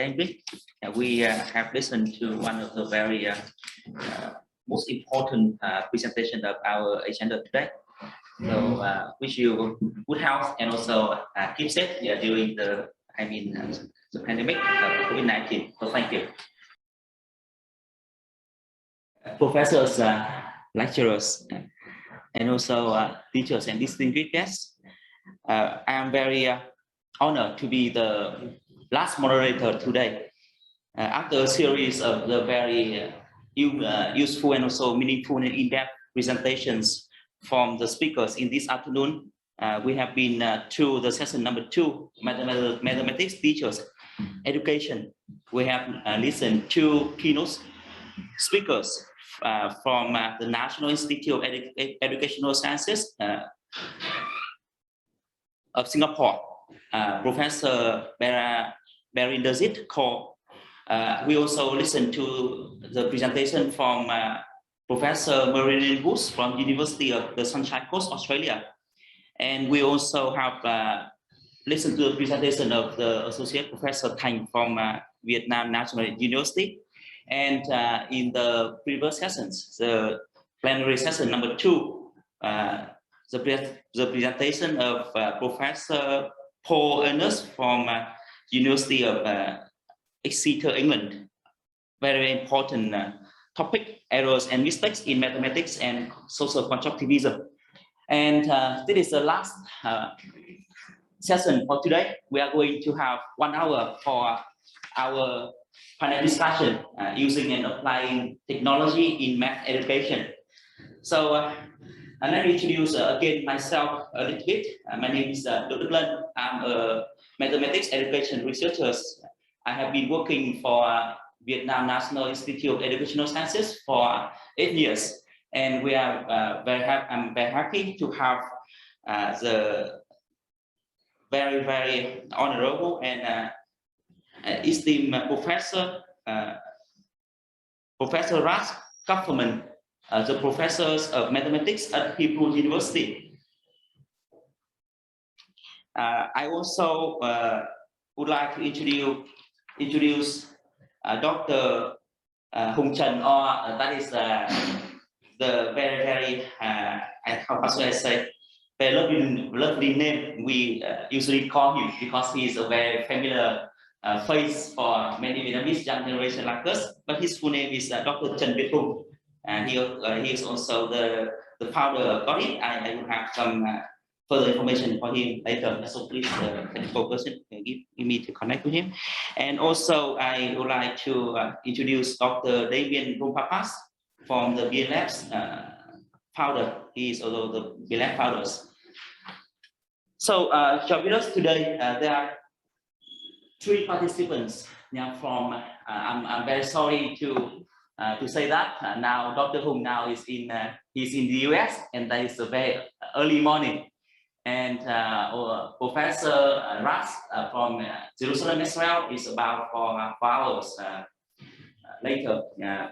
English. We have listened to one of the very most important presentation of our agenda today. So wish you good health and also keep safe during the the pandemic of COVID-19. So thank you. Professors, lecturers, and also teachers and distinguished guests. I am very honored to be the last moderator today. After a series of the very useful and also meaningful and in-depth presentations from the speakers in this afternoon, we have been through the session number 2, mathematics teachers education. We have listened to keynote speakers from the National Institute of Educational Sciences of Singapore, Professor Berindazit Kaur. We also listened to the presentation from Professor Marilyn Bush from University of the Sunshine Coast, Australia. And we also have listened to the presentation of the Associate Professor Tran from Vietnam National University. And in the previous sessions, the plenary session number 2, the presentation of Professor Paul Ernest from University of Exeter, England. Very important topic, errors and mistakes in mathematics and social constructivism. And this is the last session for today. We are going to have 1 hour for our panel discussion using and applying technology in math education. So let me introduce again myself a little bit. My name is Dr. Glenn. I'm a mathematics education researcher. I have been working for Vietnam National Institute of Educational Sciences for 8 years. And we are I'm very happy to have the very honorable and esteemed Professor Ras Kuferman, the professors of mathematics at Hebrew University. I also would like to introduce Dr. Hung Chen, or that is the very how should I say, very lovely name we usually call him, because he is a very familiar face for many Vietnamese young generation like us. But his full name is Dr. Chen Việt Hùng, and he is also the founder of Got It. I will have some further information for him later. So please, technical person, give me to connect with him. And also, I would like to introduce Dr. Damien Rompapas from the BLab's founder. He is also the BLab founders. So, with us today, there are 3 participants. From I'm very sorry to say that now Dr. Hùng now is he's in the US, and that is a very early morning. And Professor Ras from Jerusalem, Israel, is about 4 hours later,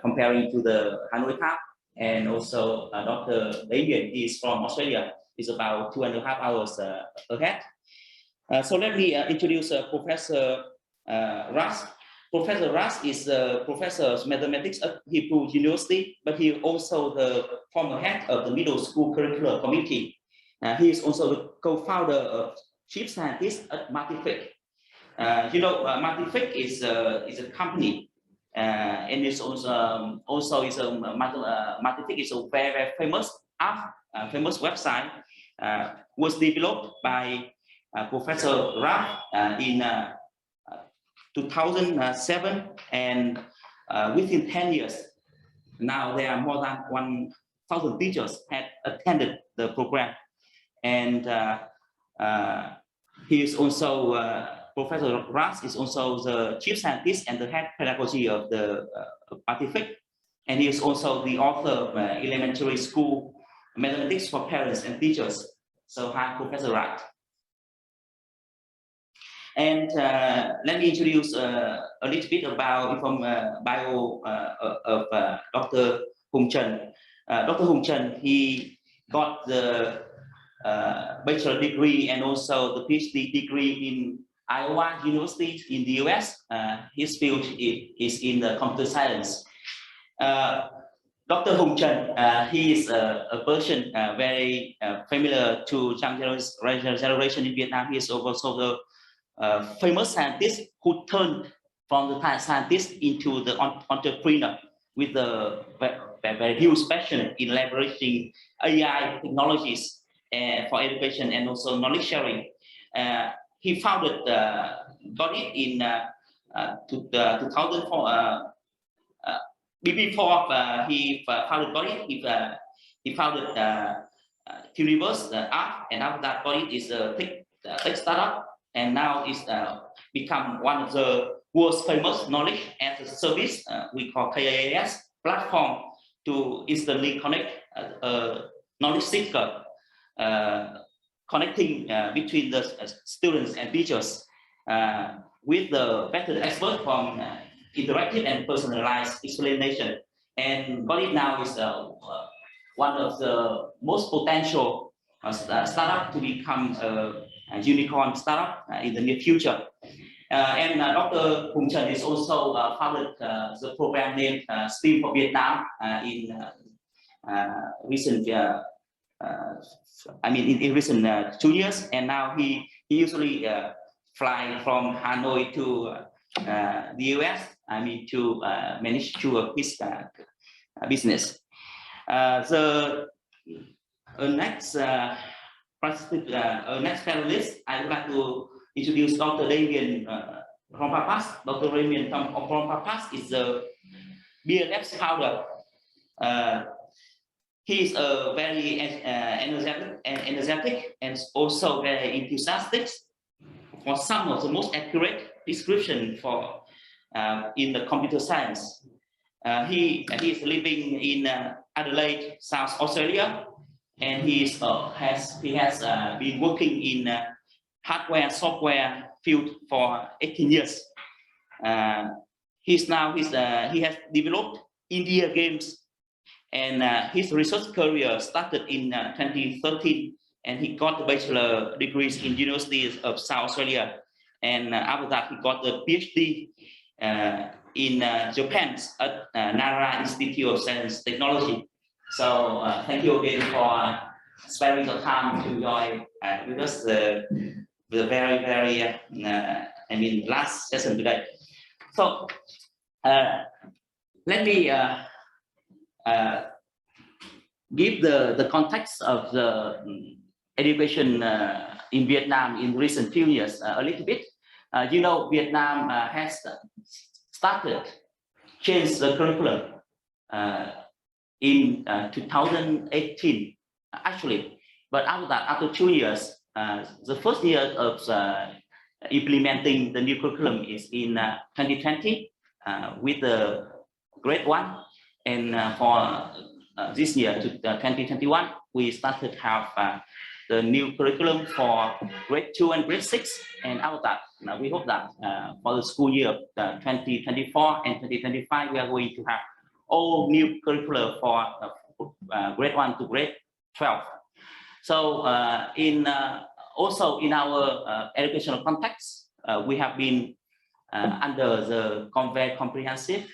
comparing to the Hanoi time. And also Dr. Damien is from Australia, is about 2.5 hours ahead. So let me introduce Professor Ras. Professor Ras is a professor of mathematics at Hebrew University, but he also the former head of the middle school curricular committee. He is also the co-founder of chief scientist at Multific. Multific is a company, and it's also is a Multific is a very famous app, famous website, was developed by Professor Ras in 2007, and within 10 years, now there are more than 1,000 teachers had attended the program. And he is also, Professor Ras is also the chief scientist and the head pedagogy of the Multific. And he is also the author of Elementary School Mathematics for Parents and Teachers. So hi, Professor Ras. And let me introduce a little bit about bio of Dr. Hung Chen. Dr. Hung Chen, he got the bachelor degree and also the PhD degree in Iowa University in the US. His field is in the computer science. Dr. Hung Chen, he is a person very familiar to young generation in Vietnam. He is also the famous scientist who turned from the scientist into the entrepreneur with the very huge passion in leveraging AI technologies for education and also knowledge sharing. He founded body in 2004. Before he founded body, he founded Universe Art, and after that body is a tech startup, and now is become one of the world's famous knowledge as a service we call KAAS platform to instantly connect knowledge seeker, connecting between the students and teachers with the better expert from interactive and personalized explanation. And Body now is one of the most potential startup to become a unicorn startup in the near future. And Dr. Hung Chen is also founded the program named STEAM for Vietnam in recent, in recent 2 years, and now he usually fly from Hanoi to the US, to manage to his business. The next next panelist, I would like to introduce Dr. Damien Rompapas. Dr. Damien Rompapas is the BLF's founder. He is a very energetic and also very enthusiastic for some of the most accurate description for in the computer science. He is living in Adelaide, South Australia, and he has been working in hardware software field for 18 years. He has developed India games, and his research career started in 2013, and he got the bachelor degrees in University of South Australia, and after that he got the PhD in Japan at Nara Institute of Science Technology. So thank you again for sparing the time to join with us the very last session today. So let me give the context of the education in Vietnam in recent few years a little bit. Vietnam has changed the curriculum in 2018 actually, but after that, after 2 years, the first year of implementing the new curriculum is in 2020 with the grade 1, and for this year to 2021 we started to have the new curriculum for grade 2 and grade 6, and after that we hope that for the school year 2024 and 2025 we are going to have all new curricula for grade 1 to grade 12. So also in our educational context, we have been under the very comprehensive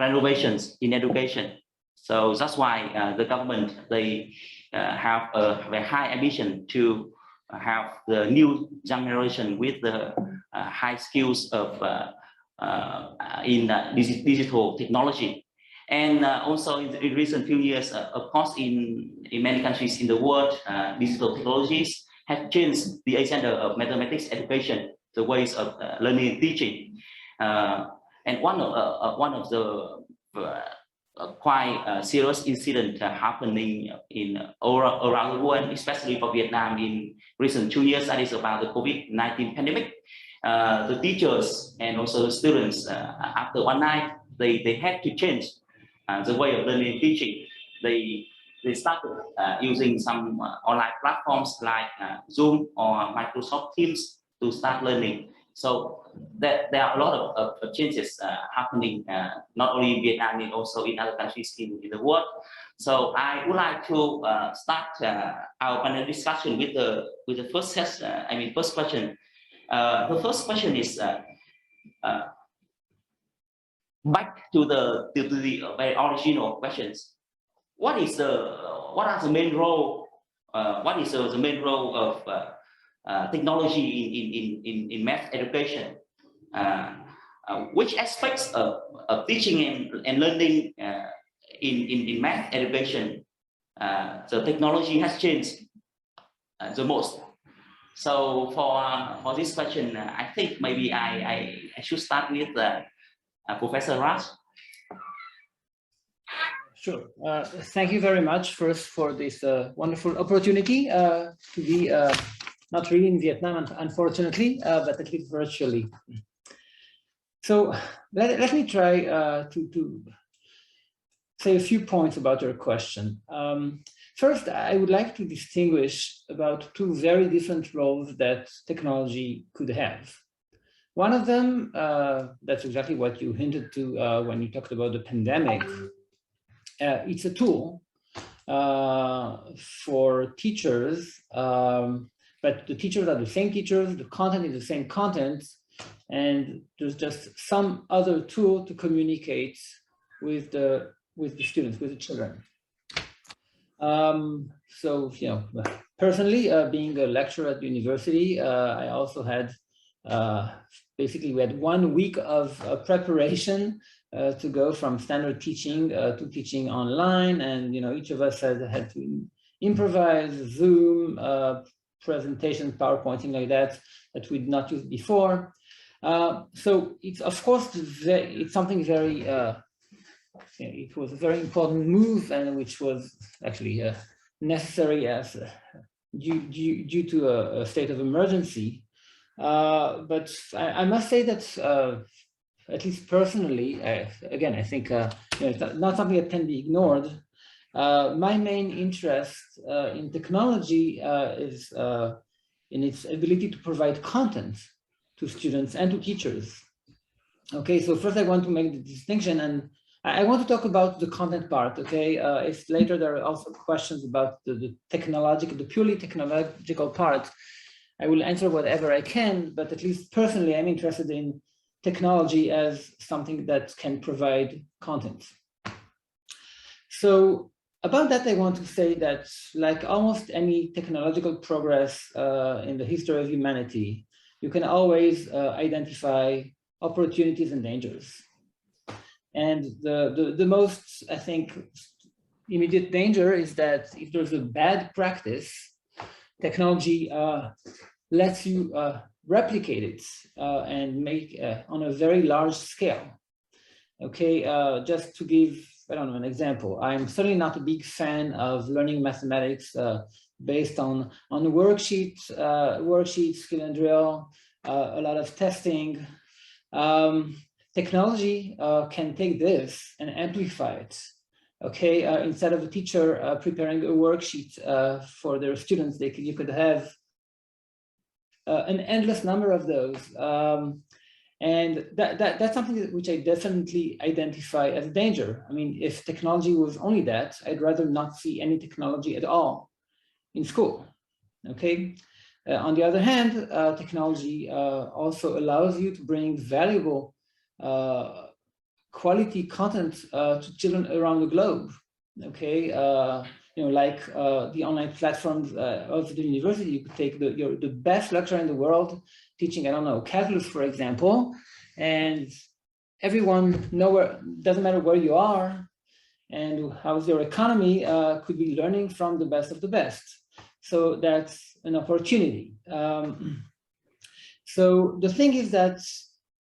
renovations in education. So that's why the government, they have a very high ambition to have the new generation with the high skills of in digital technology. And also in recent few years, of course, in many countries in the world, digital technologies have changed the agenda of mathematics education, the ways of learning and teaching. And one of the quite serious incident happening around the world, especially for Vietnam in recent 2 years, that is about the COVID-19 pandemic. The teachers and also the students, after one night, they had to change the way of learning and teaching. They started using some online platforms like Zoom or Microsoft Teams to start learning. So there are a lot of changes happening, not only in Vietnam, but also in other countries in the world. So I would like to start our panel discussion with the first first question. The first question is back to the very original questions. What are the main role? What is the main role of technology in math education? Which aspects of teaching and learning in math education the technology has changed the most? So for this question, I think maybe I should start with Professor Raj. Sure. Thank you very much first for this wonderful opportunity to be not really in Vietnam, unfortunately, but at least virtually. So let me try to say a few points about your question. First, I would like to distinguish about two very different roles that technology could have. One of them, that's exactly what you hinted to when you talked about the pandemic. It's a tool for teachers, but the teachers are the same teachers, the content is the same content, and there's just some other tool to communicate with the students, with the children. So, you know, personally, being a lecturer at the university, I also had, basically we had 1 week of preparation to go from standard teaching to teaching online. And, you know, each of us had to improvise Zoom, presentations, PowerPoint, things like that we'd not used before. So it's, of course, it's something very, it was a very important move, and which was actually necessary as due to a state of emergency. But I must say that, at least personally, again, I think you know, it's not something that can be ignored. My main interest in technology is in its ability to provide content to students and to teachers. Okay, so first I want to make the distinction, and I want to talk about the content part. Okay, if later there are also questions about the purely technological part, I will answer whatever I can, but at least personally, I'm interested in technology as something that can provide content. So about that, I want to say that, like almost any technological progress in the history of humanity, you can always identify opportunities and dangers. And the most, I think, immediate danger is that if there's a bad practice, technology lets you replicate it and make on a very large scale. Okay, just to give, I don't know, an example. I'm certainly not a big fan of learning mathematics based on worksheets, skill and drill, a lot of testing. Technology can take this and amplify it. Okay, instead of a teacher preparing a worksheet for their students, you could have an endless number of those. And that's something which I definitely identify as a danger. I mean, if technology was only that, I'd rather not see any technology at all in school. Okay. On the other hand, technology also allows you to bring valuable quality content to children around the globe. Okay, you know, like the online platforms of the university, you could take the best lecturer in the world teaching, I don't know, calculus, for example, and everyone nowhere, doesn't matter where you are and how's your economy, could be learning from the best of the best. So that's an opportunity. So the thing is that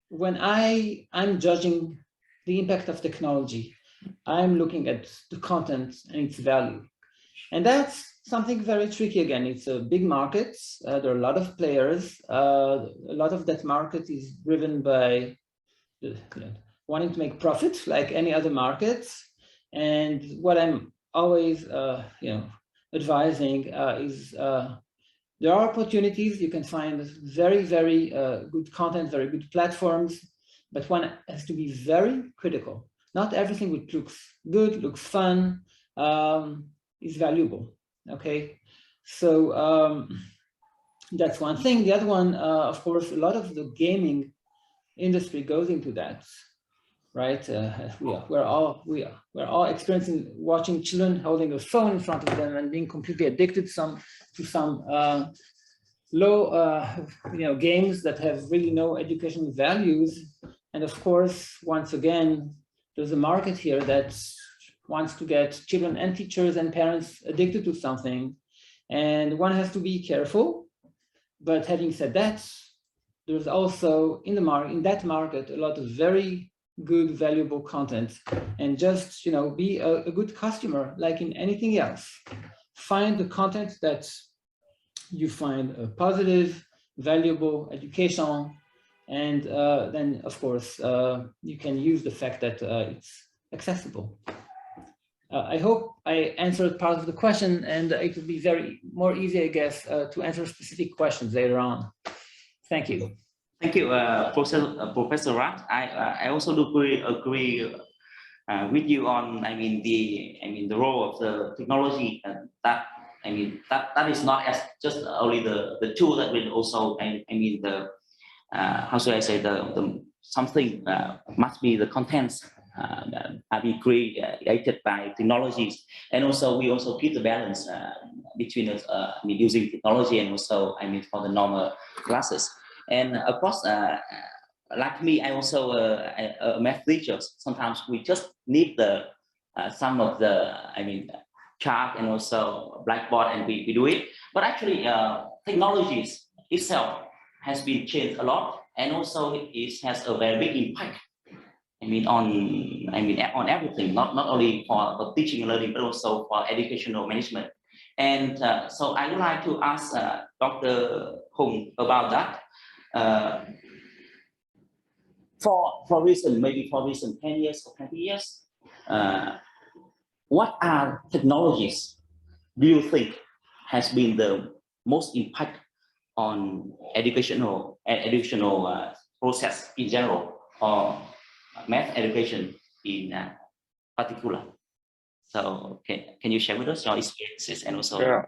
when I'm judging the impact of technology, I'm looking at the content and its value. And that's something very tricky again. It's a big market. There are a lot of players. A lot of that market is driven by wanting to make profit like any other market. And what I'm always advising is There are opportunities. You can find very, very good content, very good platforms, but one has to be very critical. Not everything which looks good, looks fun, is valuable. Okay, so that's one thing. The other one, of course, a lot of the gaming industry goes into that, right? We're all experiencing watching children holding a phone in front of them and being completely addicted to some low, games that have really no educational values. And of course, once again, there's a market here that wants to get children and teachers and parents addicted to something, and one has to be careful. But having said that, there's also in that market a lot of very good, valuable content, and just be a good customer, like in anything else. Find the content that you find positive, valuable, educational, and then of course you can use the fact that it's accessible. I hope I answered part of the question, and it will be more easy, I guess, to answer specific questions later on. Thank you. Thank you, Professor Rat. I also do agree with you on the role of the technology, and that is not as just only the tool that will also the how should I say the something must be the contents are being created by technologies, and also we also keep the balance between using technology and also for the normal classes. And of course, like me, I also a math teacher. Sometimes we just need the some of the chart and also blackboard, and we do it. But actually, technologies itself has been changed a lot, and also it has a very big impact. On everything, not only for teaching and learning, but also for educational management. And so I would like to ask Dr. Hung about that. For recent 10 years or 20 years, what are technologies do you think has been the most impact on educational process in general, or math education in particular? So can you share with us your experiences and also? Yeah.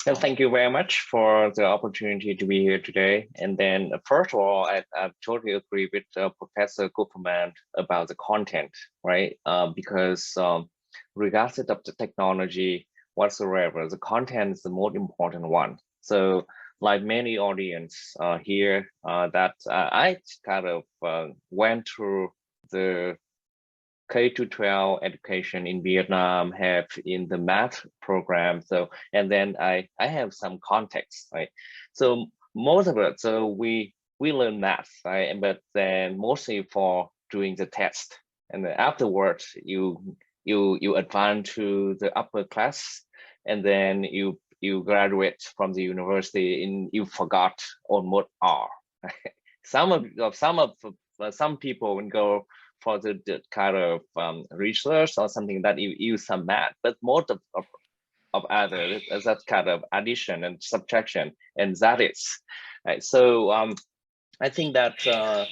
Well, thank you very much for the opportunity to be here today. And then first of all, I totally agree with Professor Kuferman about the content, right? Because regardless of the technology whatsoever, the content is the most important one. So like many audience here that I kind of went through the K-12 education in Vietnam, have in the math program. So, and then I have some context, right? So most of it, so we learn math, right? But then mostly for doing the test, and then afterwards you advance to the upper class, and then you graduate from the university and you forgot almost all. Some people will go for the kind of research or something that you use some math, but most of other is that kind of addition and subtraction, and that is right. So I think that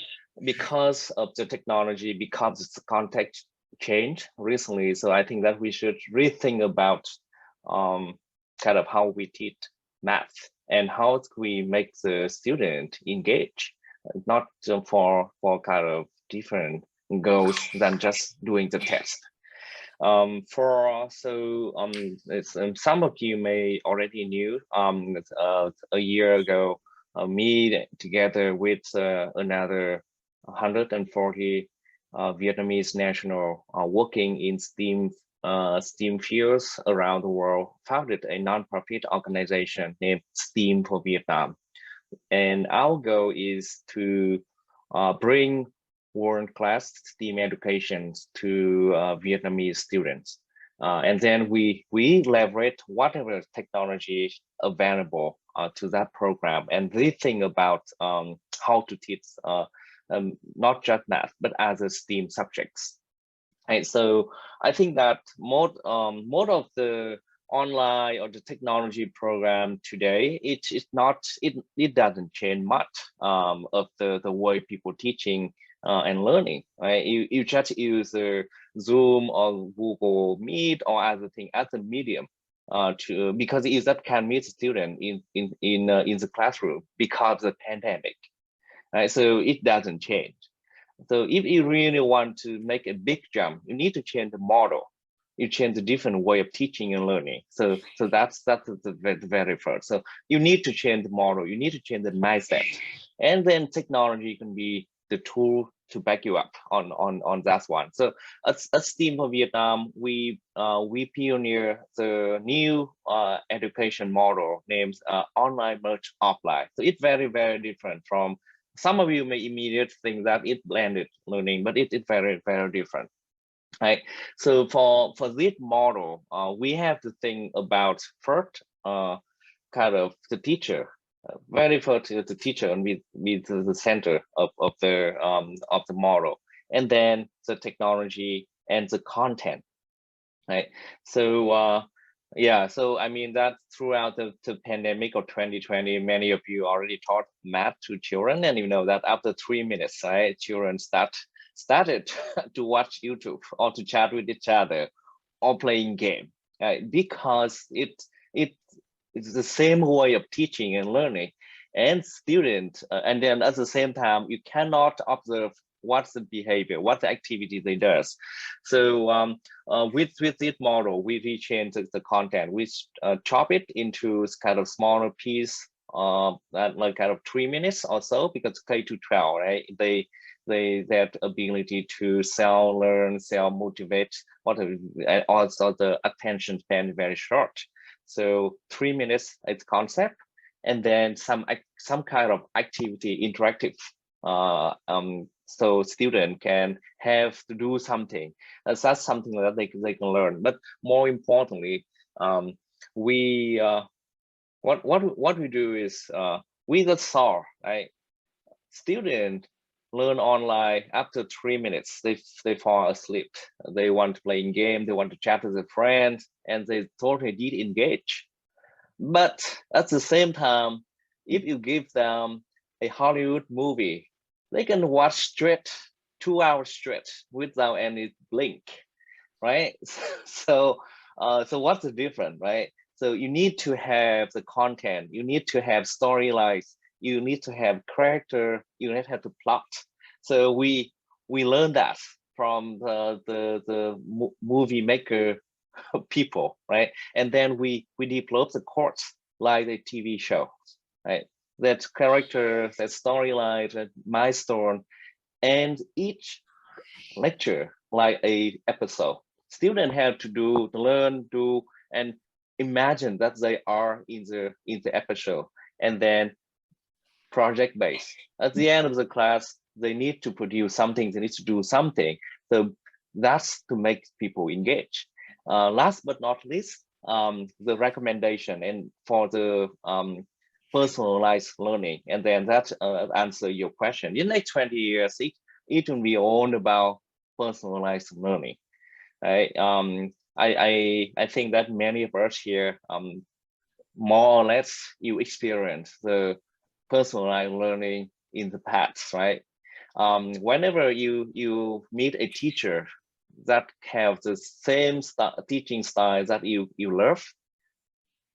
because of the technology, because the context changed recently, so I think that we should rethink about kind of how we teach math and how we make the student engage, not for kind of different goals than just doing the test. Some of you may already knew a year ago, me together with another 140 Vietnamese national working in STEAM fields around the world, founded a nonprofit organization named STEAM for Vietnam. And our goal is to bring world-class STEAM education to Vietnamese students. And then we leverage whatever technology available to that program, and they think about how to teach not just math, but other STEAM subjects. And so I think that most of the online or the technology program today, it doesn't change much of the way people teaching and learning, right? You just use Zoom or Google Meet or other thing as a medium because is that can meet student in the classroom because of the pandemic, right? So it doesn't change. So if you really want to make a big jump, you need to change the model. You change the different way of teaching and learning. So that's the very first. So you need to change the model. You need to change the mindset, and then technology can be the tool to back you up on that one. So as Team for Vietnam, we pioneer the new education model named online merge offline. So it's very, very different from, some of you may immediately think that it's blended learning, but it's very, very different. Right. So for this model, we have to think about first kind of the teacher, very first the teacher and with the center of the model, and then the technology and the content. Right. So yeah, so I mean that throughout the pandemic of 2020, many of you already taught math to children, and you know that after 3 minutes, right, children started to watch YouTube or to chat with each other or playing game, right? Because it's the same way of teaching and learning, and students, and then at the same time, you cannot observe what's the behavior, what the activity they does. So with this model, we change the content. We chop it into kind of smaller piece, that like kind of 3 minutes or so, because K to 12, right? They that ability to self-learn, self-motivate, whatever, and also the attention span is very short. So 3 minutes is concept, and then some kind of activity, interactive. So student can have to do something. That's something that they can learn. But more importantly, we what we do is we just saw, right? Student learn online after 3 minutes, they fall asleep. They want to play in game, they want to chat with their friends, and they totally did engage. But at the same time, if you give them a Hollywood movie, they can watch straight 2 hours straight without any blink, right? So what's the difference, right? So you need to have the content, you need to have storylines, you need to have character, you need to have the plot. So we learned that from the movie maker people, right? And then we develop the course like the TV show, right? That character, that storyline, that milestone, and each lecture like a episode. Students have to learn, and imagine that they are in the episode, and then project based. At the end of the class, they need to produce something, they need to do something. So that's to make people engage. Last but not least, the recommendation and for the personalized learning, and then that answer your question. In the next 20 years, it will be all about personalized learning, right? I think that many of us here, more or less, you experience the personalized learning in the past, right? Whenever you meet a teacher that have the same teaching style that you love,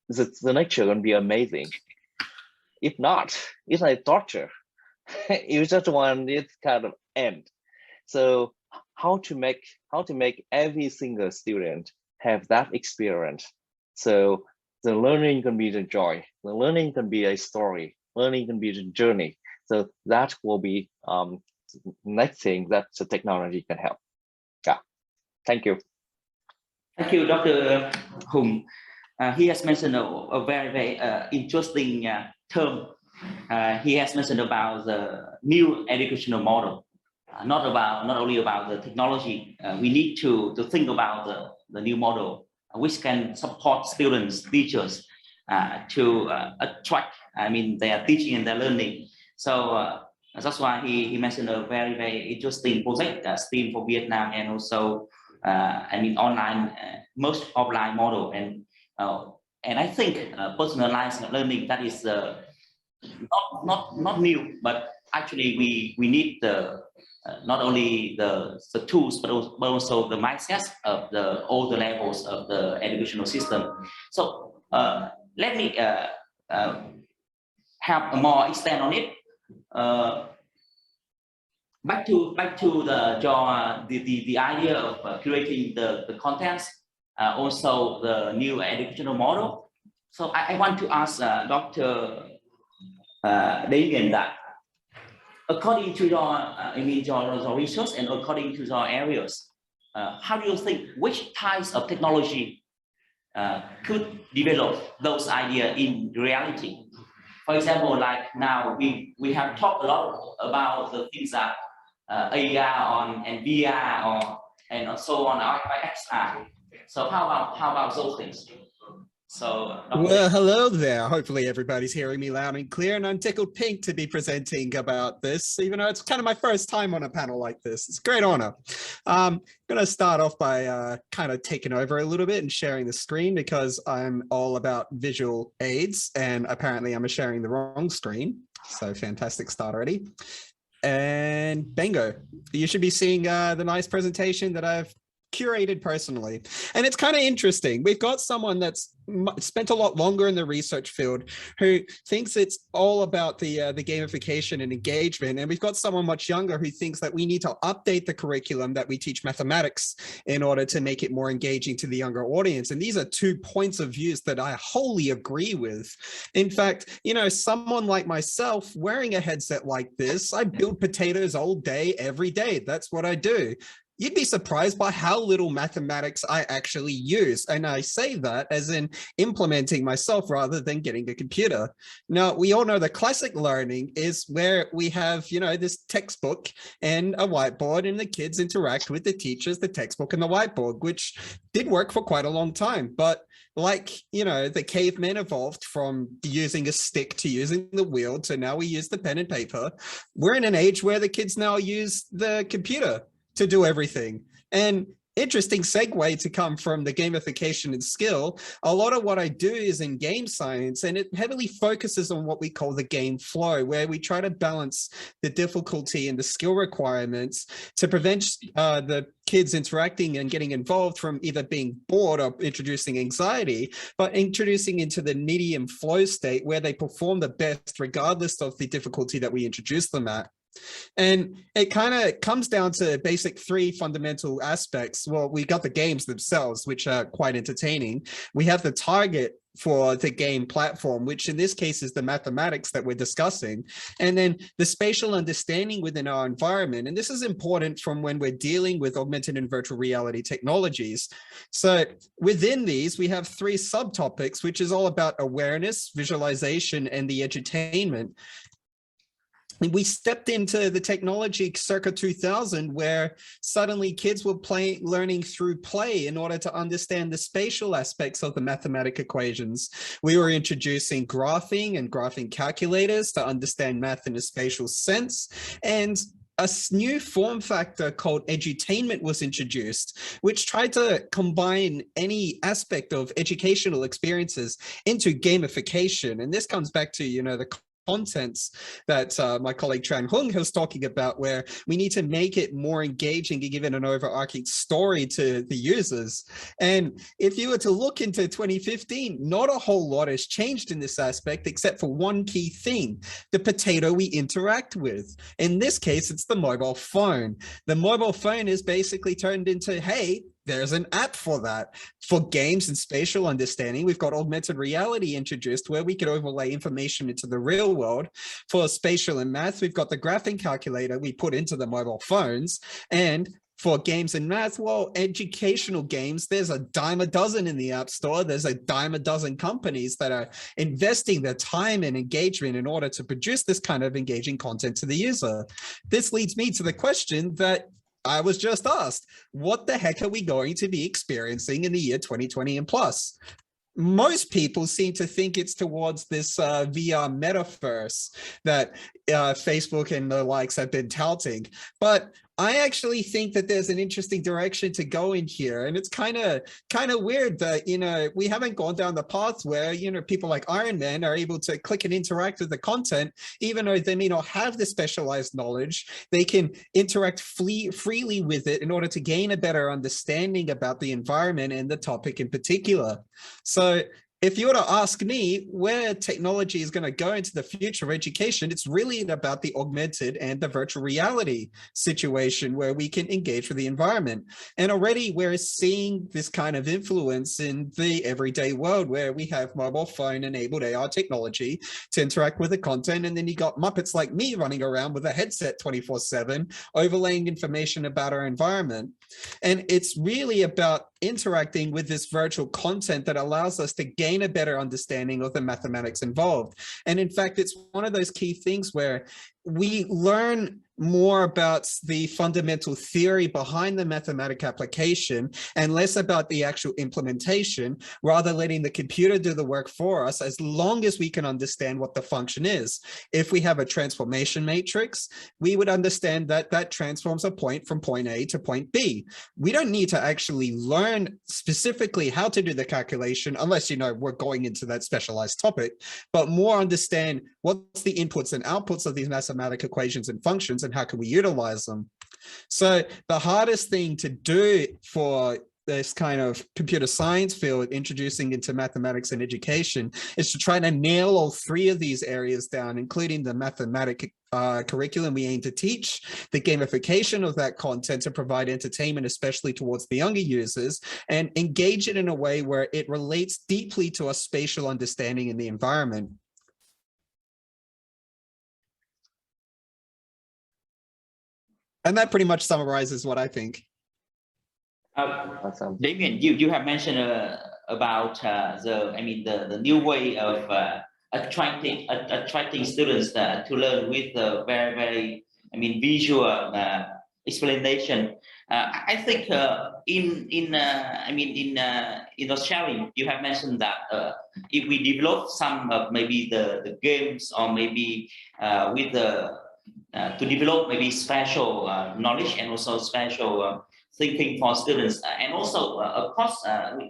the lecture gonna be amazing. If not, it's like torture. You just want it kind of end. So how to make every single student have that experience? So the learning can be the joy, the learning can be a story, learning can be the journey. So that will be next thing that the technology can help. Yeah, thank you. Thank you, Dr. Hùng. He has mentioned a very, very interesting term. He has mentioned about the new educational model, not only about the technology. We need to think about the new model, which can support students, teachers to attract, their teaching and their learning. So that's why he mentioned a very, very interesting project, STEAM for Vietnam, and also online, most offline model. And And I think personalized learning, that is not new, but actually we need the not only the tools but also the mindset of all the levels of the educational system. So let me have a more extend on it. Back to the idea of curating the contents, also the new educational model. So I want to ask Dr. Damien that, according to your research and according to your areas, how do you think which types of technology could develop those ideas in reality? For example, like now we have talked a lot about the things that AR and VR and so on, or XR. So how about those things? So well, hello there. Hopefully everybody's hearing me loud and clear, and I'm tickled pink to be presenting about this, even though it's kind of my first time on a panel like this. It's a great honor. I'm going to start off by kind of taking over a little bit and sharing the screen, because I'm all about visual aids, and apparently I'm sharing the wrong screen. So fantastic start already. And bingo, you should be seeing the nice presentation that I've curated personally. And it's kind of interesting. We've got someone that's spent a lot longer in the research field who thinks it's all about the gamification and engagement. And we've got someone much younger who thinks that we need to update the curriculum that we teach mathematics in order to make it more engaging to the younger audience. And these are two points of views that I wholly agree with. In fact, you know, someone like myself wearing a headset like this, I build potatoes all day, every day. That's what I do. You'd be surprised by how little mathematics I actually use. And I say that as in implementing myself rather than getting a computer. Now, we all know the classic learning is where we have, you know, this textbook and a whiteboard, and the kids interact with the teachers, the textbook and the whiteboard, which did work for quite a long time. But like, you know, the cavemen evolved from using a stick to using the wheel to now we use the pen and paper. We're in an age where the kids now use the computer to do everything. And interesting segue to come from the gamification and skill. A lot of what I do is in game science, and it heavily focuses on what we call the game flow, where we try to balance the difficulty and the skill requirements to prevent the kids interacting and getting involved from either being bored or introducing anxiety, but introducing into the medium flow state where they perform the best regardless of the difficulty that we introduce them at. And it kind of comes down to basic three fundamental aspects. Well, we got the games themselves, which are quite entertaining. We have the target for the game platform, which in this case is the mathematics that we're discussing, and then the spatial understanding within our environment. And this is important from when we're dealing with augmented and virtual reality technologies. So within these, we have three subtopics, which is all about awareness, visualization, and the edutainment. We stepped into the technology circa 2000, where suddenly kids were learning through play in order to understand the spatial aspects of the mathematical equations. We were introducing graphing and graphing calculators to understand math in a spatial sense. And a new form factor called edutainment was introduced, which tried to combine any aspect of educational experiences into gamification. And this comes back to, you know, the contents that my colleague Tran was talking about, where we need to make it more engaging and give it an overarching story to the users. And if you were to look into 2015, not a whole lot has changed in this aspect, except for one key thing: the potato we interact with. In this case, it's the mobile phone. The mobile phone is basically turned into, hey, there's an app for that. For games and spatial understanding, we've got augmented reality introduced, where we could overlay information into the real world. For spatial and math, we've got the graphing calculator we put into the mobile phones. And for games and math, well, educational games, there's a dime a dozen in the App Store. There's a dime a dozen companies that are investing their time and engagement in order to produce this kind of engaging content to the user. This leads me to the question that I was just asked: what the heck are we going to be experiencing in the year 2020 and plus? Most people seem to think it's towards this VR metaverse that Facebook and the likes have been touting. But I actually think that there's an interesting direction to go in here. And it's kind of weird that, you know, we haven't gone down the path where, you know, people like Iron Man are able to click and interact with the content, even though they may not have the specialized knowledge. They can interact freely with it in order to gain a better understanding about the environment and the topic in particular. So if you were to ask me where technology is going to go into the future of education, it's really about the augmented and the virtual reality situation where we can engage with the environment. And already we're seeing this kind of influence in the everyday world where we have mobile phone enabled AR technology to interact with the content. And then you got Muppets like me running around with a headset 24/7, overlaying information about our environment. And it's really about interacting with this virtual content that allows us to gain a better understanding of the mathematics involved. And in fact, it's one of those key things where we learn more about the fundamental theory behind the mathematic application and less about the actual implementation, rather letting the computer do the work for us as long as we can understand what the function is. If we have a transformation matrix, we would understand that that transforms a point from point A to point B. We don't need to actually learn specifically how to do the calculation unless, you know, we're going into that specialized topic, but more understand what's the inputs and outputs of these mathematical equations and functions and how can we utilize them. So the hardest thing to do for this kind of computer science field introducing into mathematics and education is to try to nail all three of these areas down, including the mathematic curriculum we aim to teach, the gamification of that content to provide entertainment, especially towards the younger users, and engage it in a way where it relates deeply to a spatial understanding in the environment. And that pretty much summarizes what I think. Awesome. Damien, you have mentioned about the new way of attracting students to learn with very visual explanation. I think in sharing, you have mentioned that if we develop some maybe the games or maybe with the to develop maybe special knowledge and also special thinking for students, and also of course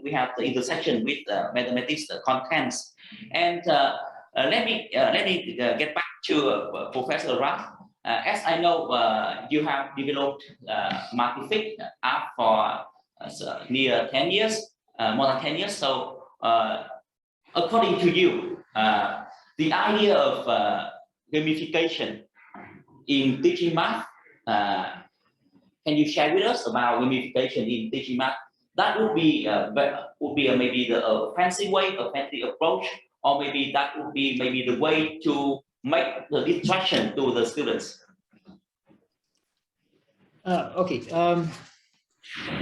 we have the intersection with mathematics contents. And let me get back to Professor Ralph. As I know, you have developed Multifig app for near 10 years, more than 10 years. So according to you, the idea of gamification in teaching math, can you share with us about gamification in teaching math? That would be maybe the fancy way, a fancy approach, or maybe that would be maybe the way to make the distraction to the students. Okay,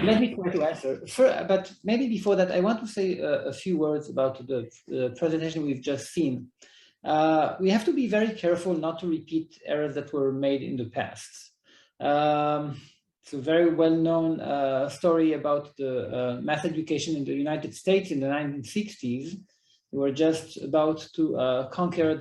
let me try to answer. But maybe before that, I want to say a few words about the presentation we've just seen. We have to be very careful not to repeat errors that were made in the past. It's a very well-known story about the math education in the United States in the 1960s. We were just about to conquer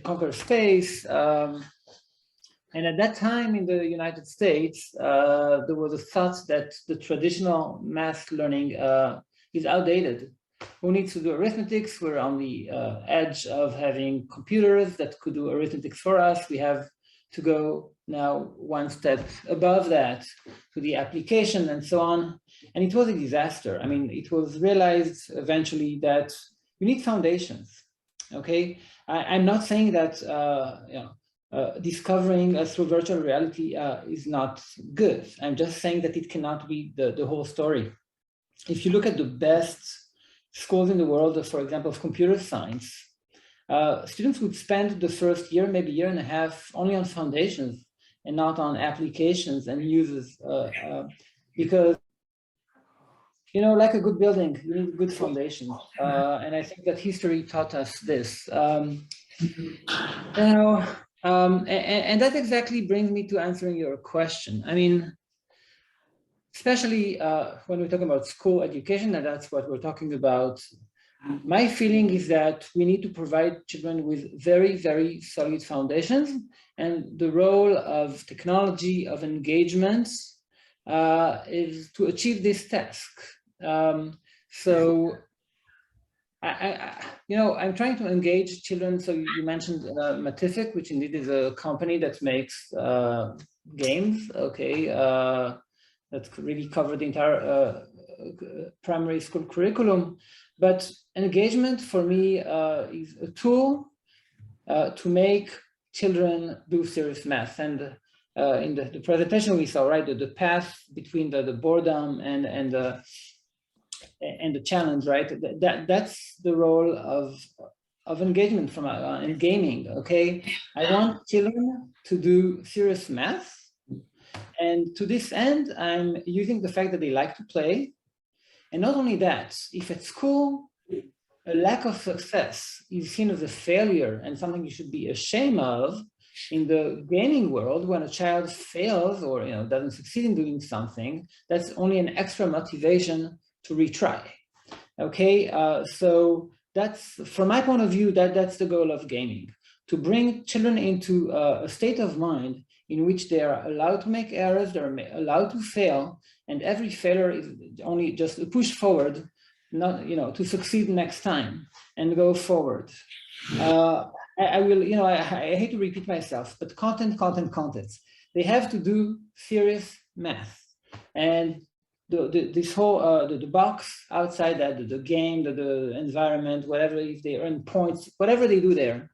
conquer space. And at that time in the United States, there was a thought that the traditional math learning is outdated. Who needs to do arithmetics? We're on the edge of having computers that could do arithmetics for us. We have to go now one step above that to the application and so on. And it was a disaster. I mean, it was realized eventually that you need foundations, okay? I'm not saying that discovering through virtual reality is not good. I'm just saying that it cannot be the whole story. If you look at the best schools in the world, for example, of computer science, students would spend the first year, maybe year and a half, only on foundations and not on applications and uses, because, you know, like a good building, you need a good foundation. And I think that history taught us this. And that exactly brings me to answering your question. I mean, especially when we're talking about school education, and that's what we're talking about My feeling is that we need to provide children with very, very solid foundations, and the role of technology, of engagement, is to achieve this task. So, I'm trying to engage children. So you mentioned Matific, which indeed is a company that makes games. Okay, that really cover the entire primary school curriculum. But engagement for me is a tool to make children do serious math. And in the presentation we saw, right, the path between the boredom and the challenge, right? That's the role of engagement from in gaming. Okay, I want children to do serious math, and to this end, I'm using the fact that they like to play. And not only that, if at school a lack of success is seen as a failure and something you should be ashamed of, in the gaming world, when a child fails or doesn't succeed in doing something, that's only an extra motivation to retry. Okay, so that's, from my point of view, that's the goal of gaming, to bring children into a state of mind in which they are allowed to make errors, they're allowed to fail, and every failure is only just a push forward, not to succeed next time and go forward. I will, I hate to repeat myself, but content. They have to do serious math, and this whole the box outside that, the game, the environment, whatever, if they earn points, whatever they do there,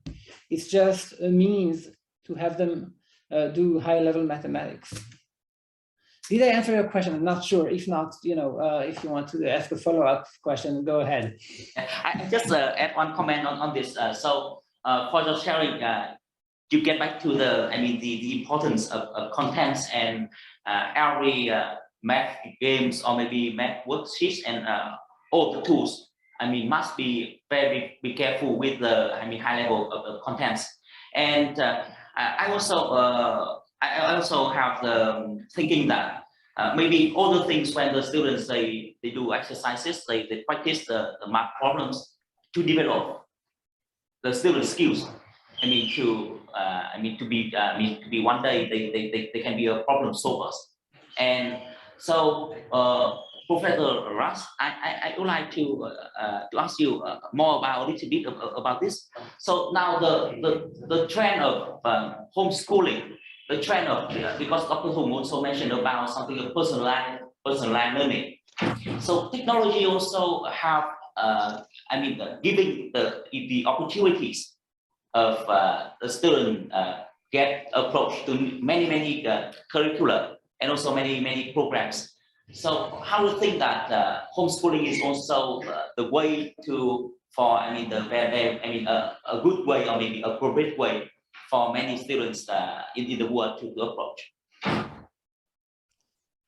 it's just a means to have them do high-level mathematics. Did I answer your question? I'm not sure. If not, if you want to ask a follow-up question, go ahead. I just add one comment on this. So for your sharing, you get back to the importance of contents and every math games or maybe math worksheets and all the tools. Must be very careful with the high level of contents. And I also have the thinking that maybe all the things when the students they do exercises, they practice the math problems to develop the student skills. To be one day they can be a problem solvers. And so Professor Russ, I would like to ask you more about a little bit about this. So now the trend of homeschooling, the trend of, because Dr. Hùng also mentioned about something of personalized learning. So technology also have giving the opportunities of the student get approach to many curricula and also many programs. So how do you think that homeschooling is also the way for a good way or maybe a appropriate way for many students in the world to approach?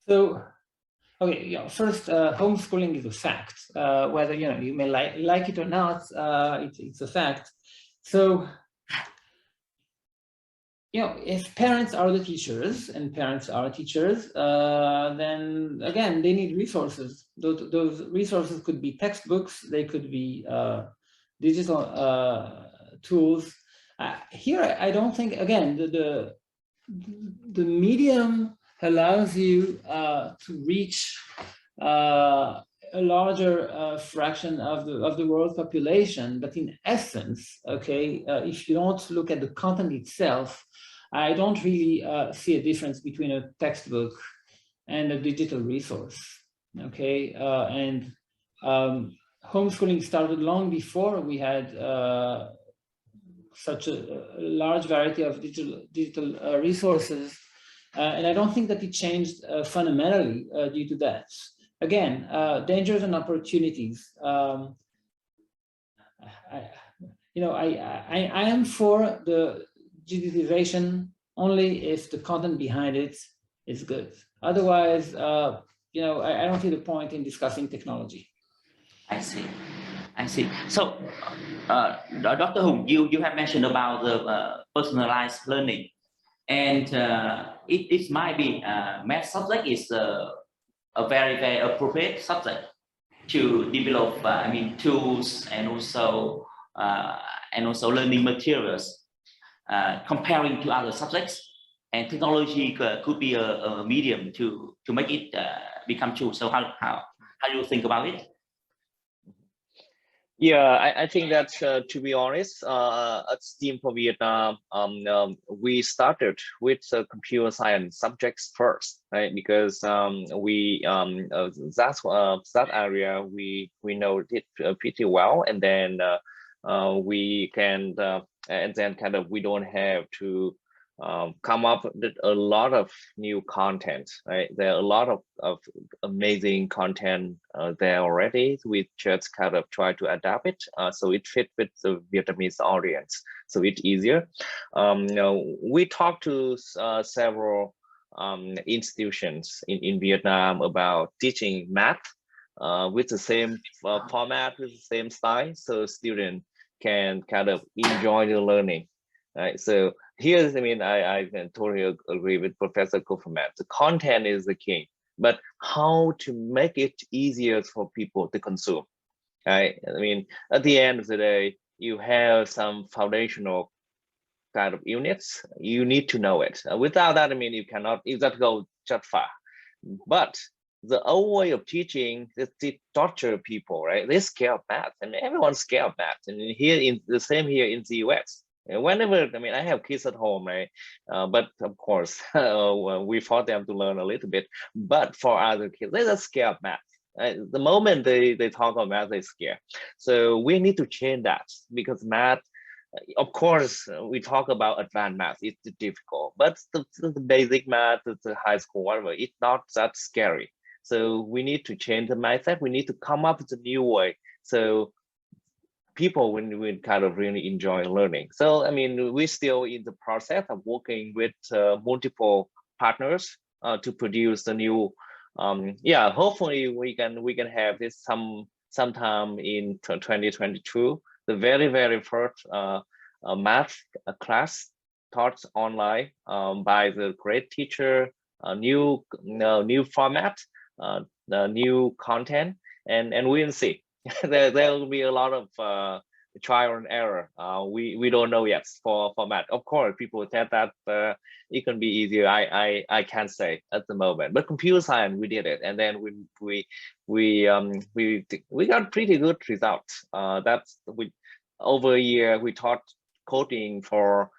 So, okay, first, homeschooling is a fact. Whether you may like it or not, it's a fact. So, if parents are the teachers and parents are teachers, then again, they need resources. Those resources could be textbooks, they could be digital tools. Here, I don't think, again, the medium allows you to reach a larger fraction of the world population, but in essence, okay, if you don't look at the content itself, I don't really see a difference between a textbook and a digital resource. Okay, and homeschooling started long before we had such a large variety of digital resources, and I don't think that it changed fundamentally due to that. Again, dangers and opportunities. I am for the digitization only if the content behind it is good. Otherwise, I don't see the point in discussing technology. I see. So, Dr. Hùng, you have mentioned about the personalized learning, and it might be math subject is a very appropriate subject. to develop tools and also learning materials, comparing to other subjects, and technology could be a medium to make it become true. So how do you think about it? Yeah, I think that to be honest, at STEAM for Vietnam, we started with computer science subjects first, right? Because that area we know it pretty well, and then we can and then kind of we don't have to come up with a lot of new content, right? There are a lot of amazing content there already. We just kind of try to adapt it so it fit with the Vietnamese audience, so it's easier. We talked to several institutions in Vietnam about teaching math with the same format, with the same style, so students can kind of enjoy the learning, right? So here's, I totally agree with Professor Kuferman. The content is the king, but how to make it easier for people to consume, right? At the end of the day, you have some foundational kind of units. You need to know it. Without that, you cannot go just far. But the old way of teaching is to torture people, right? They're scared of math, and everyone's scared of math. And here in the same here in the US. Whenever, I have kids at home, right? But of course, we force them to learn a little bit. But for other kids, they're just scared of math. Right? The moment they talk about math, they're scared. So we need to change that, because math, of course, we talk about advanced math, it's difficult. But the basic math, the high school, whatever, it's not that scary. So we need to change the mindset. We need to come up with a new way. So people will kind of really enjoy learning. So we're still in the process of working with multiple partners to produce the new. Hopefully we can have this sometime in 2022. The very first math class taught online by the great teacher, new format, the new content, and we'll see. there will be a lot of trial and error. We don't know yet for math. Of course, people said that it can be easier. I can't say at the moment. But computer science, we did it, and then we got pretty good results. Over a year we taught coding for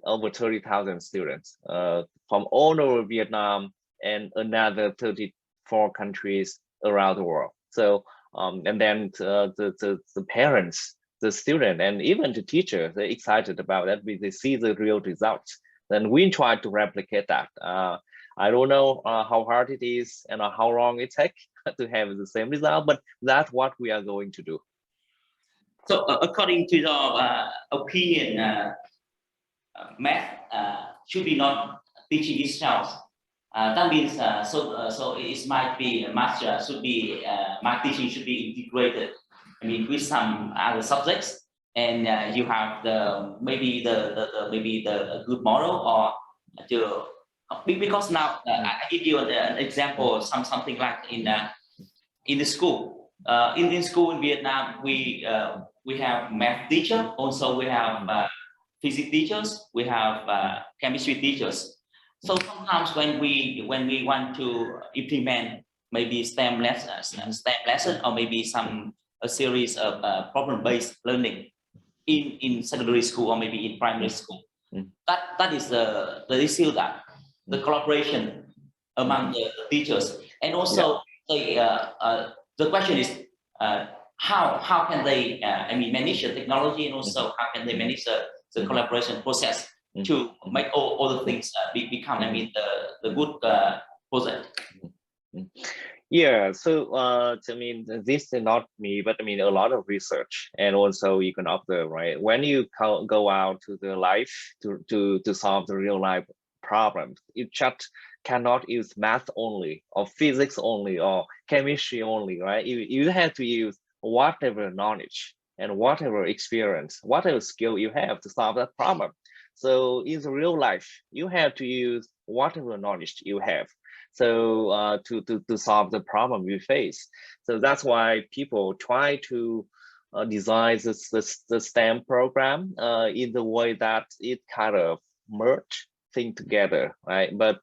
over 30,000 students from all over Vietnam and another 34 countries around the world. So and then the parents, the student, and even the teacher, they're excited about that because they see the real results. Then we try to replicate that. I don't know how hard it is and how long it takes to have the same result, but that's what we are going to do. So according to your opinion, math should be not teaching itself. That means so it might be math should be math teaching should be integrated. With some other subjects, and you have maybe the good model, or because now I give you an example, something like in the school. In school in Vietnam, we have math teacher. Also, we have physics teachers. We have chemistry teachers. So sometimes when we want to implement maybe STEM lesson, or maybe a series of problem-based learning in secondary school or maybe in primary school, that is the issue, that the collaboration among the teachers, and also the question is how can they manage the technology, and also how can they manage the collaboration process to make all the things become the good project. Yeah, so this is not me, but a lot of research, and also you can observe, right? When you go out to the life to solve the real life problems, you just cannot use math only, or physics only, or chemistry only, right? You have to use whatever knowledge and whatever experience, whatever skill you have to solve that problem. So in the real life, you have to use whatever knowledge you have. So to solve the problem you face. So that's why people try to design the STEM program in the way that it kind of merge things together, right? But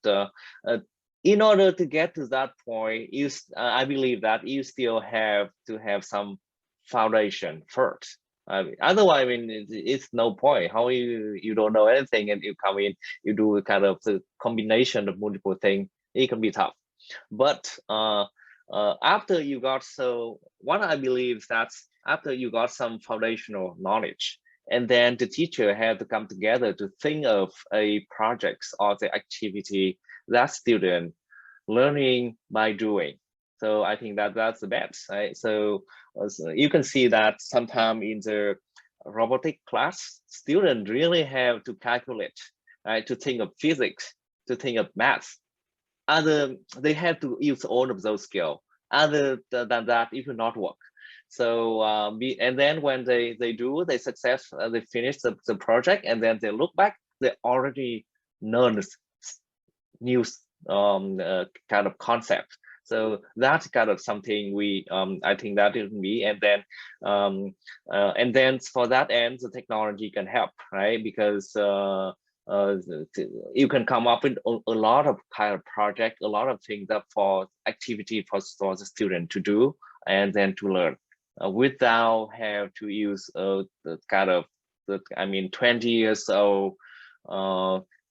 in order to get to that point, I believe that you still have to have some foundation first. Otherwise, I mean, it's no point. How you don't know anything and you come in, you do kind of the combination of multiple things. It can be tough. But after you got, so what I believe is that after you got some foundational knowledge, and then the teacher had to come together to think of a project or the activity that student learning by doing. So I think that that's the best, right? So you can see that sometimes in the robotic class, students really have to calculate, right? To think of physics, to think of math. They have to use all of those skills. Other than that, it will not work. So and then when they finish the project, and then they look back, they already learn new kind of concept. So that's kind of something we I think that is me. And then for that end, the technology can help, right? Because you can come up with a lot of kind of project, a lot of things that for activity for the student to do and then to learn without have to use the kind of 20 years old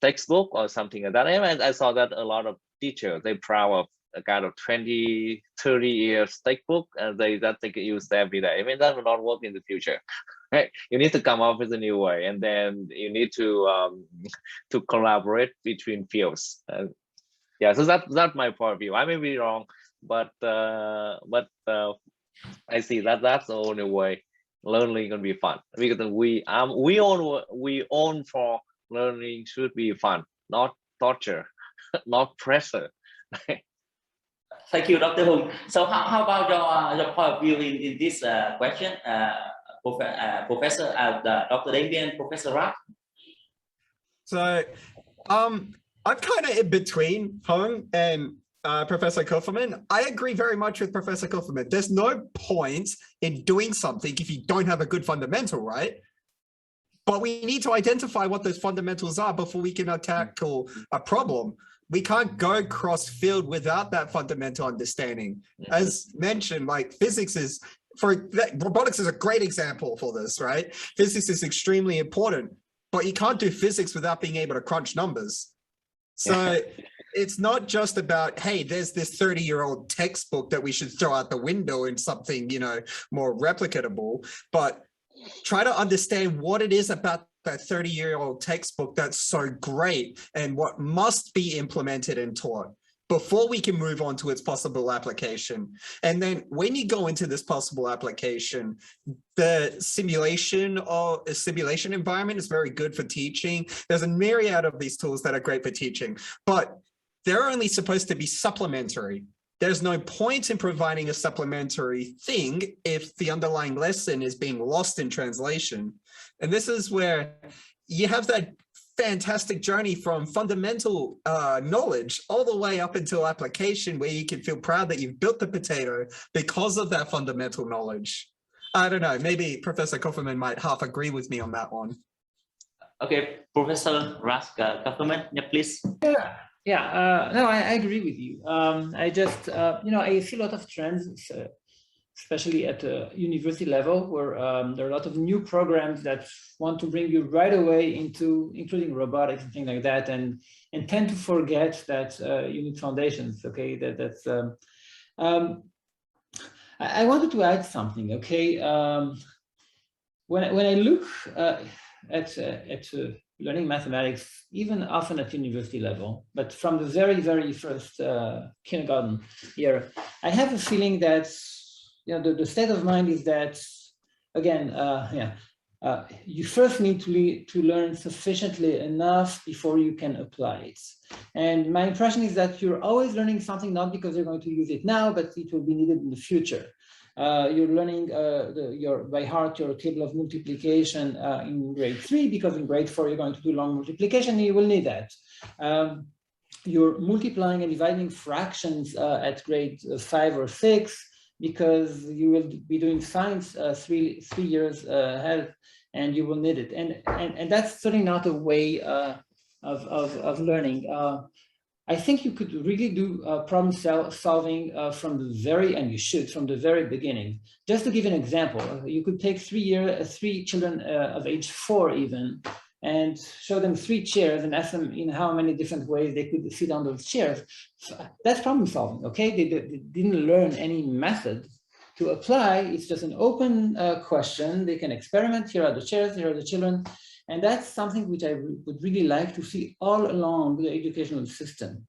textbook or something like that. And I saw that a lot of teachers, they proud of a kind of 20, 30 years textbook, and they can use every day. I mean, that will not work in the future. Right? You need to come up with a new way, and then you need to collaborate between fields. Yeah, so that's my point of view. I may be wrong, but I see that's the only way learning can be fun, because we own for learning should be fun, not torture, not pressure. Thank you, Dr. Hùng. So how about your point of view in this question, Professor Dr. Damien, Professor Rat? So I'm kind of in between Hung and Professor Kuferman. I agree very much with Professor Kuferman. There's no point in doing something if you don't have a good fundamental, right? But we need to identify what those fundamentals are before we can tackle a problem. We can't go cross field without that fundamental understanding. As mentioned, like robotics is a great example for this, right? Physics is extremely important, but you can't do physics without being able to crunch numbers. So it's not just about, hey, there's this 30-year-old textbook that we should throw out the window in something, more replicatable, but try to understand what it is about that 30-year-old textbook that's so great and what must be implemented and taught before we can move on to its possible application. And then when you go into this possible application, the simulation environment is very good for teaching. There's a myriad of these tools that are great for teaching, but they're only supposed to be supplementary. There's no point in providing a supplementary thing if the underlying lesson is being lost in translation. And this is where you have that fantastic journey from fundamental knowledge all the way up until application, where you can feel proud that you've built the potato because of that fundamental knowledge. I don't know, maybe Professor Kuferman might half agree with me on that one. Okay, Professor Rask Kuferman, please. No, I agree with you. I just, I see a lot of trends, especially at the university level, where there are a lot of new programs that want to bring you right away into, including robotics and things like that, and tend to forget that you need foundations. Okay, that's. I wanted to add something. Okay, when I look at learning mathematics, even often at university level, but from the very, very first kindergarten year, I have a feeling that the state of mind is that, again, you first need to learn sufficiently enough before you can apply it. And my impression is that you're always learning something, not because you're going to use it now, but it will be needed in the future. You're learning by heart your table of multiplication in grade 3, because in grade 4 you're going to do long multiplication and you will need that. you're multiplying and dividing fractions at grade 5 or 6, because you will be doing science 3 years ahead, and you will need it. And that's certainly not a way of learning. I think you could really do problem solving from the very, and you should, from the very beginning. Just to give an example, you could take 3 children of age 4 even, and show them 3 chairs and ask them in how many different ways they could sit on those chairs. That's problem solving, okay? They didn't learn any method to apply. It's just an open question. They can experiment. Here are the chairs, here are the children. And that's something which I would really like to see all along the educational system.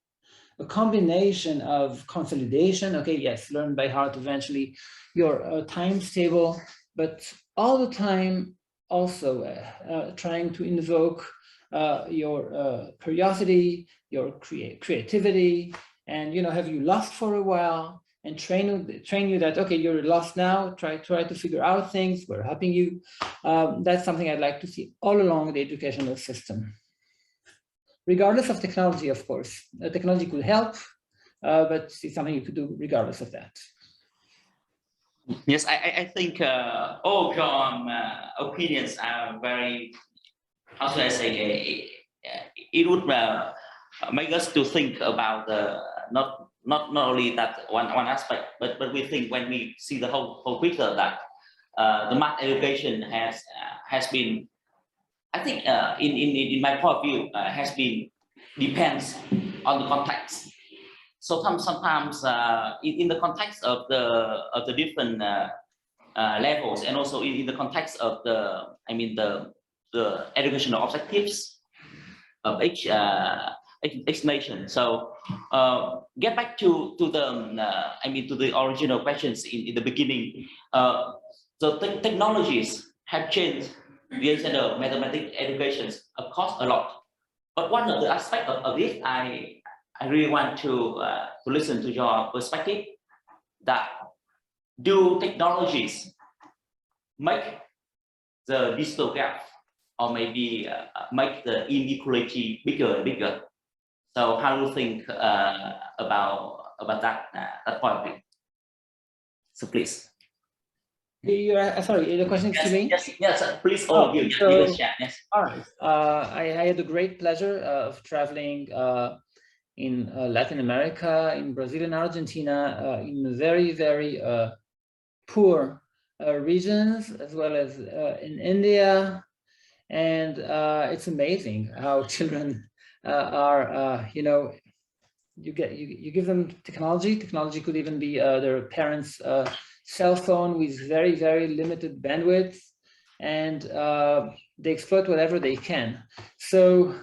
A combination of consolidation, okay, yes, learn by heart eventually, your times table, but all the time also trying to invoke your curiosity, your creativity, and have you lost for a while, and train you that, okay, you're lost now, try to figure out things, we're helping you. That's something I'd like to see all along the educational system. Regardless of technology, of course. Technology could help, but it's something you could do regardless of that. Yes, I think all your opinions are very, how should I say, it would make us to think about not only that one aspect, but we think when we see the whole picture that the math education has been, I think in my point of view, has been depends on the context. So sometimes in the context of the different levels, and also in the context of the educational objectives of each nation. So get back to the original questions in the beginning. So technologies have changed the general mathematics educations, of course, a lot. But one of the aspects of this, I really want to listen to your perspective. That do technologies make the digital gap, or maybe make the inequality bigger and bigger? So how do you think about that point of view? So please. Sorry, the question is to me? Yes, please. Give us a chat. Yes. All right. I had the great pleasure of traveling in Latin America, in Brazil and Argentina, in very, very poor regions, as well as in India. And it's amazing how children are, you give them technology. Technology could even be their parents' cell phone with very, very limited bandwidth, and they exploit whatever they can. So,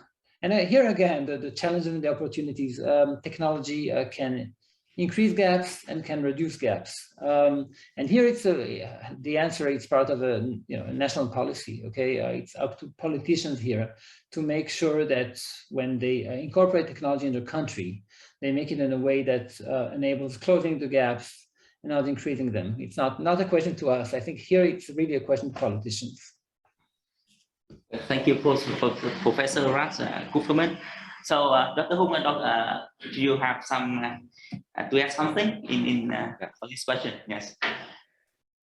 and here again, the challenges and the opportunities. Technology can increase gaps and can reduce gaps. And here it's the answer is part of a national policy. Okay, it's up to politicians here to make sure that when they incorporate technology in their country, they make it in a way that enables closing the gaps and not increasing them. It's not a question to us. I think here it's really a question to politicians. Thank you, Professor Kuferman. So, Dr. Hung, do you have some to add something in for this question? Yes.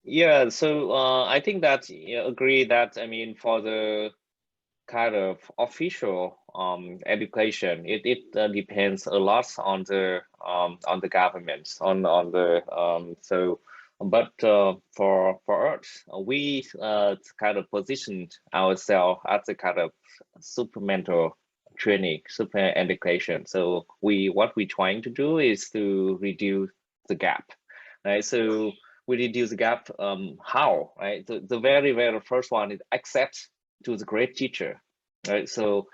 Yeah. So I think that agree that for the kind of official education, it depends a lot on the government, on the so. But for us, we kind of positioned ourselves as a kind of supplemental training, super education. So what we're trying to do is to reduce the gap, right? So we reduce the gap. How, right? The very, very first one is access to the great teacher, right? So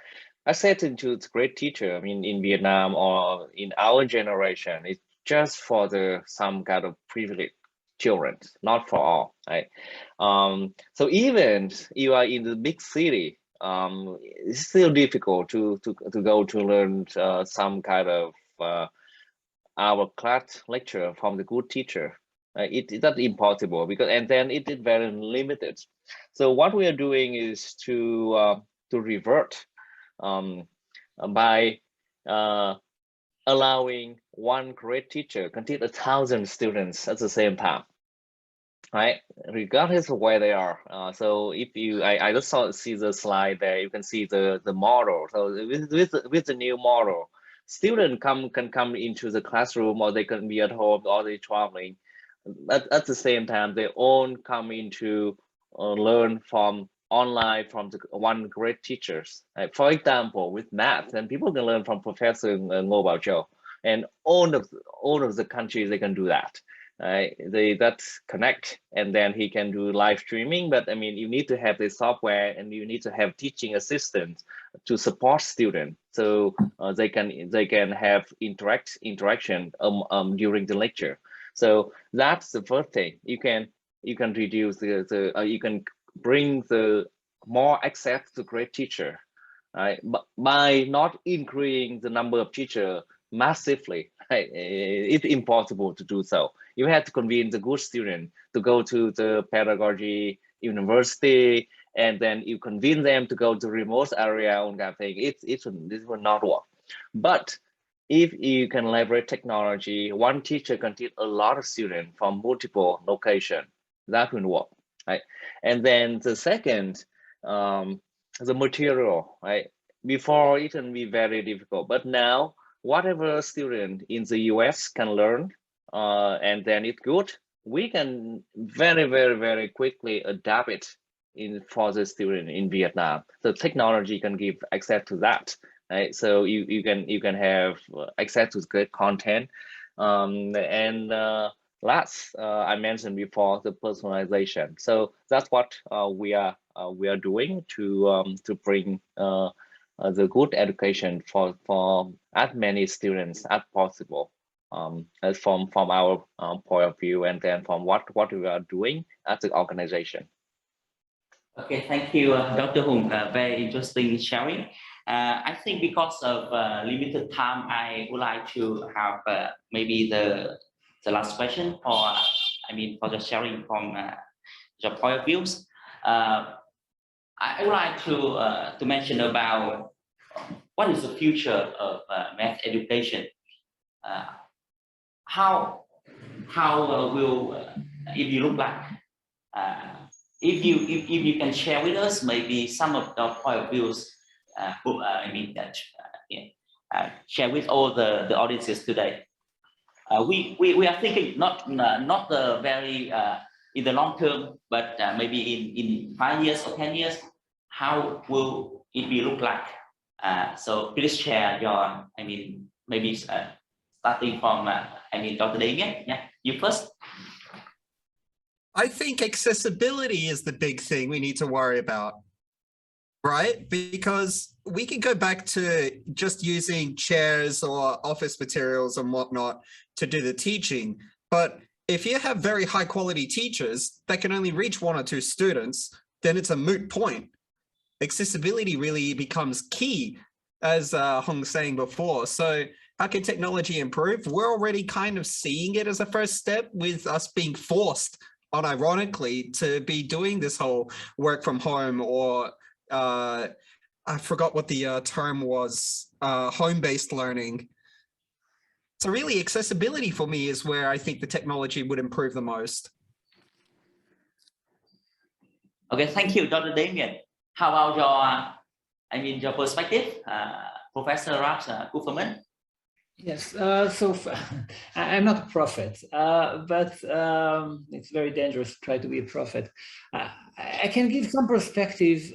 access to the great teacher, in Vietnam or in our generation, it's just for some kind of privileged children, not for all, right? So even you are in the big city, it's still difficult to go to learn some kind of our class lecture from the good teacher. It's not impossible, and then it is very limited. So what we are doing is to revert by allowing one great teacher can teach 1,000 students at the same time, right? Regardless of where they are. So if you, I just see the slide there, you can see the model. So with the new model, students can come into the classroom, or they can be at home, or they're traveling. At the same time, they all come into learn from online from the one great teachers. For example, with math, and people can learn from Professor Ngo Bao Chou, and all of the countries they can do that. That's connect, and then he can do live streaming. But I mean, you need to have the software, and you need to have teaching assistants to support students, so they can have interaction during the lecture. So that's the first thing. You can reduce you can bring the more access to great teacher, right? But by not increasing the number of teachers massively, right? It's impossible to do so. You have to convince the good student to go to the pedagogy university, and then you convince them to go to remote area on that thing. This will not work. But if you can leverage technology, one teacher can teach a lot of students from multiple locations. That will work, right? And then the second, the material, right? Before it can be very difficult, but now whatever student in the US can learn, and then it's good, we can very quickly adapt it for the student in Vietnam. So technology can give access to that. Right, so you can have access to good content, and last I mentioned before, the personalization. So that's what we are doing to bring the good education for as many students as possible, as from our point of view, and then from what we are doing as an organization. Okay, thank you, Dr. Hùng. Very interesting sharing. I think because of limited time, I would like to have maybe the last question for for the sharing from your point of views. I would like to mention about what is the future of math education. How will it look like? If you can share with us maybe some of the point of views, share with all the audiences today. We are thinking not the very in the long term, but maybe in 5 years or 10 years, how will it be look like? So please share your maybe starting from Dr. Damien. Yeah, you first. I think accessibility is the big thing we need to worry about, right? Because we can go back to just using chairs or office materials and whatnot to do the teaching. But if you have very high quality teachers that can only reach 1 or 2 students, then it's a moot point. Accessibility really becomes key, as Hong was saying before. So how can technology improve? We're already kind of seeing it as a first step, with us being forced, unironically, to be doing this whole work from home, or I forgot what the term was, home-based learning. So really, accessibility for me is where I think the technology would improve the most. Okay, thank you, Dr. Damien. How about your perspective, Professor Kuferman? Yes, so I'm not a prophet, but it's very dangerous to try to be a prophet. I can give some perspective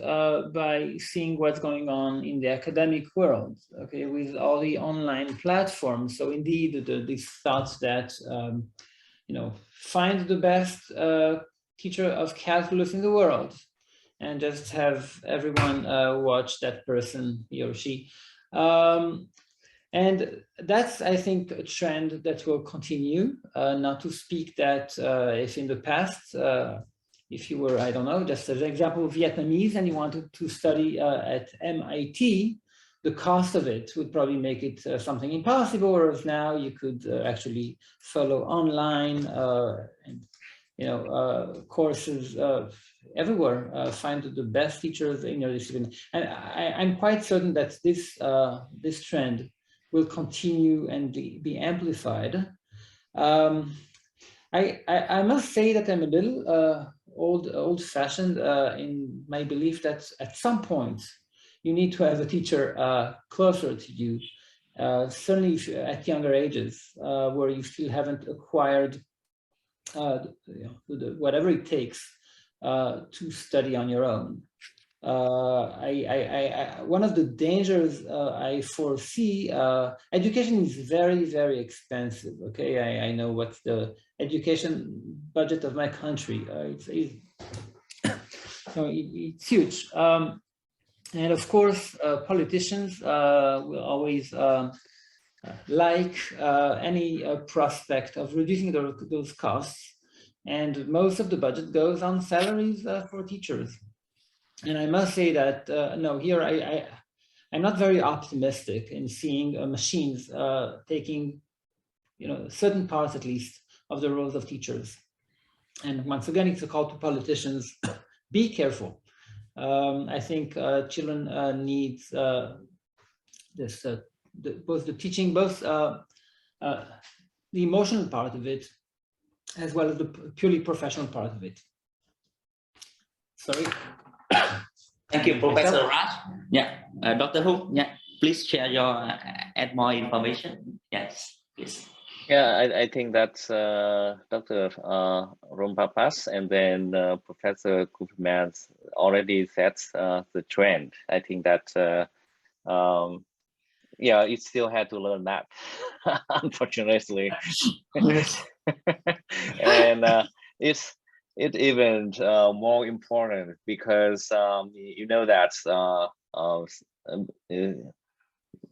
by seeing what's going on in the academic world, okay, with all the online platforms. So indeed, these thoughts that, find the best teacher of calculus in the world, and just have everyone watch that person, he or she. And that's, I think, a trend that will continue. Not to speak that if in the past, if you were, I don't know, just as an example, Vietnamese, and you wanted to study at MIT, the cost of it would probably make it something impossible, whereas now you could actually follow online and courses everywhere, find the best teachers in your discipline. And I'm quite certain that this trend will continue and be amplified. I must say that I'm a little old-fashioned in my belief that at some point you need to have a teacher closer to you, certainly at younger ages, where you still haven't acquired whatever it takes to study on your own. One of the dangers I foresee, education is very, very expensive. Okay, I know what's the education budget of my country. It's huge. And of course, politicians will always like any prospect of reducing those costs. And most of the budget goes on salaries for teachers. And I must say that, no, here I'm not very optimistic in seeing machines taking, certain parts at least of the roles of teachers. And once again, it's a call to politicians, be careful. I think children need this, both the teaching, both the emotional part of it, as well as the purely professional part of it. Sorry. Thank you, Professor Raj. Yeah, Dr. Hu. Yeah, please share your add more information. Yes, please. Yeah, I think that's Dr. Rompapas and then Professor Kuferman already sets the trend. I think that yeah, you still had to learn that, unfortunately. And it's even more important because you know that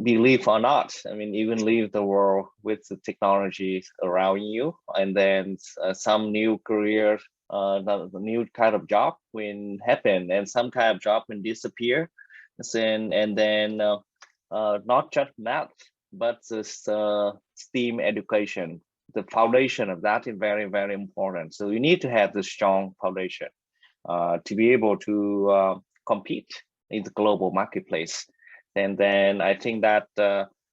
believe or not, I mean, even leave the world with the technology around you, and then some new career, the new kind of job will happen, and some kind of job will disappear. And then not just math, but this STEAM education. The foundation of that is very, very important. So you need to have the strong foundation to be able to compete in the global marketplace. And then I think that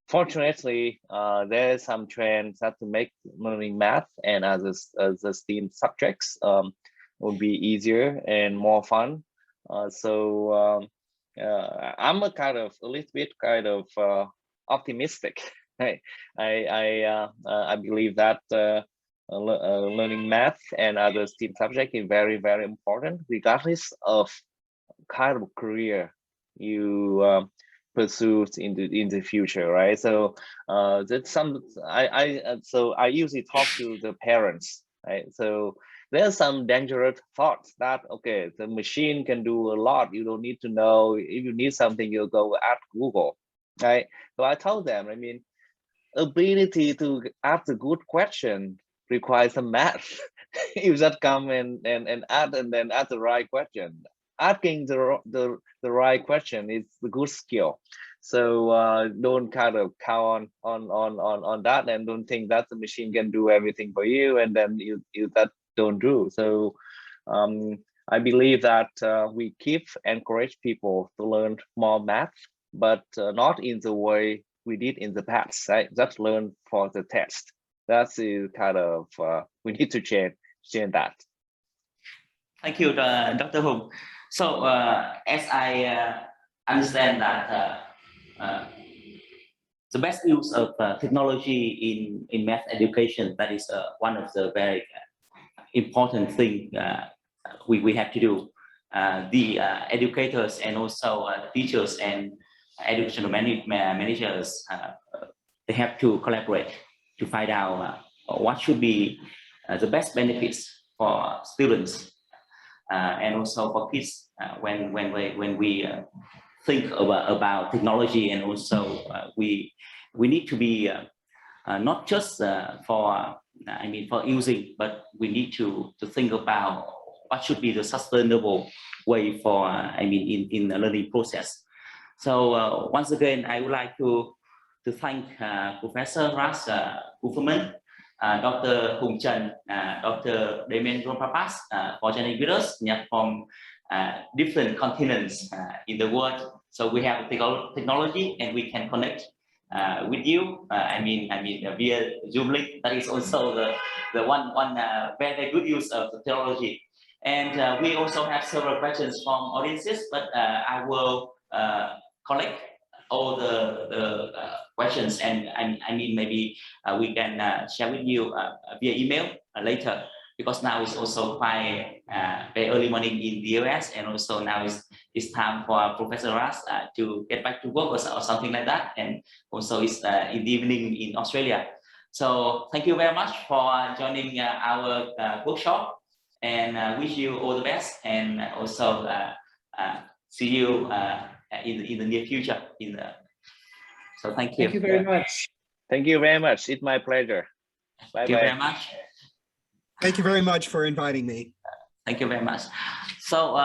fortunately there are some trends that to make learning math and other STEAM subjects will be easier and more fun. So I'm a little bit optimistic. I believe that learning math and other STEAM subject is very, very important, regardless of kind of career you pursue in the future, right? So that's so I usually talk to the parents, right? So there's some dangerous thoughts that okay, the machine can do a lot. You don't need to know. If you need something, you'll go ask Google, right? So I told them, I mean, ability to ask a good question requires some math. You just come and add and then ask the right question. Asking the right question is the good skill. So don't kind of count on that, and don't think that the machine can do everything for you, and then you that don't do. So I believe that we keep encourage people to learn more math, but not in the way we did in the past, right? Just learn for the test. That's kind of we need to change that. Thank you, Dr. Hùng. So as I understand that the best use of technology in math education, that is one of the very important thing we have to do. The educators and also teachers and educational managers, they have to collaborate to find out what should be the best benefits for students and also for kids when we think about technology, and also we need to be not just for using, but we need to think about what should be the sustainable way for in the learning process. So once again, I would like to thank Professor Raj Kuferman, Dr. Hùng Trần, Dr. Damien Rompapas for joining with us from different continents in the world. So we have technology and we can connect with you. I mean via Zoom link. That is also the one very good use of the technology. And we also have several questions from audiences, but I will collect all the questions, and I mean maybe we can share with you via email later, because now it's also quite very early morning in the US, and also now it's time for Professor Ras to get back to work or something like that, and also it's in the evening in Australia. So thank you very much for joining our workshop, and wish you all the best, and also see you in the near future. So thank you. Thank you very much. Thank you very much. It's my pleasure. Bye Thank you bye. very much. Thank you very much for inviting me. Thank you very much. So